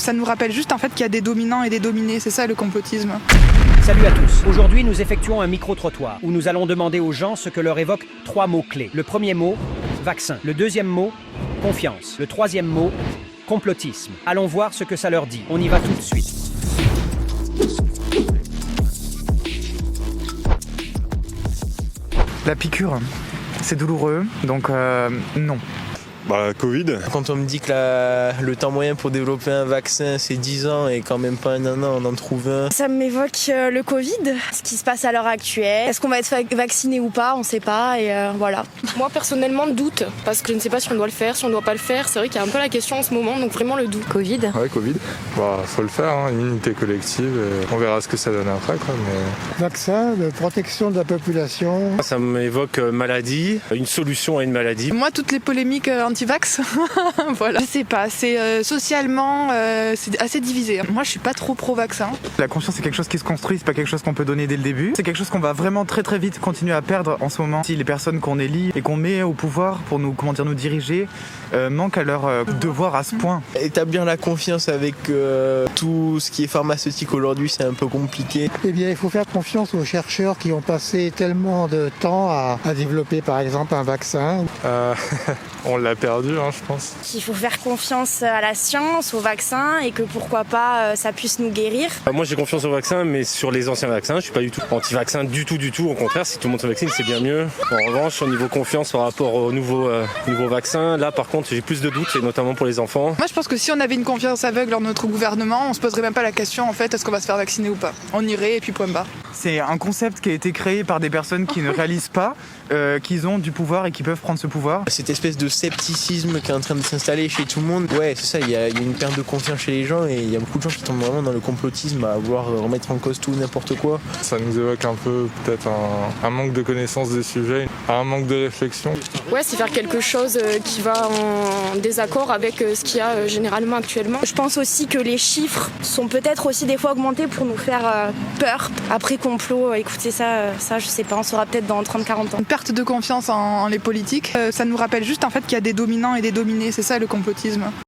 Ça nous rappelle juste en fait qu'il y a des dominants et des dominés, c'est ça le complotisme. Salut à tous. Aujourd'hui, nous effectuons un micro-trottoir où nous allons demander aux gens ce que leur évoquent 3 mots-clés. Le premier mot, vaccin. Le deuxième mot, confiance. Le troisième mot, complotisme. Allons voir ce que ça leur dit. On y va tout de suite. La piqûre, c'est douloureux, donc non. Covid. Quand on me dit que le temps moyen pour développer un vaccin c'est 10 ans et quand même pas un an on en trouve un. Ça m'évoque le Covid, ce qui se passe à l'heure actuelle. Est-ce qu'on va être vacciné ou pas, on sait pas et voilà. Moi personnellement doute, parce que je ne sais pas si on doit le faire, si on doit pas le faire. C'est vrai qu'il y a un peu la question en ce moment, donc vraiment le doute. Covid. Ouais, Covid. Faut le faire, hein, immunité collective. On verra ce que ça donne après, quoi. Mais... Vaccin, de protection de la population. Ça m'évoque maladie, une solution à une maladie. Moi, toutes les polémiques anti-vax, voilà. Je sais pas, c'est socialement, c'est assez divisé. Moi, je suis pas trop pro-vaccin. La confiance, c'est quelque chose qui se construit, c'est pas quelque chose qu'on peut donner dès le début. C'est quelque chose qu'on va vraiment très très vite continuer à perdre en ce moment. Si les personnes qu'on élit et qu'on met au pouvoir pour nous, nous diriger, manquent à leur devoir à ce point. Établir la confiance avec tout ce qui est pharmaceutique aujourd'hui, c'est un peu compliqué. Eh bien, il faut faire confiance aux chercheurs qui ont passé tellement de temps à développer, par exemple, un vaccin. On l'a perdu, hein, je pense. Il faut faire confiance à la science, au vaccin et que pourquoi pas ça puisse nous guérir. Moi j'ai confiance au vaccin, mais sur les anciens vaccins, je suis pas du tout anti-vaccin du tout. Au contraire, si tout le monde se vaccine, c'est bien mieux. En revanche, au niveau confiance par rapport au nouveau vaccin, là par contre j'ai plus de doutes, et notamment pour les enfants. Moi, je pense que si on avait une confiance aveugle en notre gouvernement, on se poserait même pas la question en fait, est-ce qu'on va se faire vacciner ou pas. On irait et puis point barre. C'est un concept qui a été créé par des personnes qui ne réalisent pas qu'ils ont du pouvoir et qui peuvent prendre ce pouvoir. Cette espèce de scepticisme qui est en train de s'installer chez tout le monde, ouais c'est ça, il y a une perte de confiance chez les gens et il y a beaucoup de gens qui tombent vraiment dans le complotisme à vouloir remettre en cause tout n'importe quoi. Ça nous évoque un peu peut-être un manque de connaissance des sujets, un manque de réflexion. Ouais, c'est faire quelque chose qui va en désaccord avec ce qu'il y a généralement actuellement. Je pense aussi que les chiffres sont peut-être aussi des fois augmentés pour nous faire peur. Après complot, écoutez ça je sais pas, on saura peut-être dans 30-40 ans. Une perte de confiance en les politiques, ça nous rappelle juste en fait qu'il y a des dominants et des dominés, c'est ça le complotisme.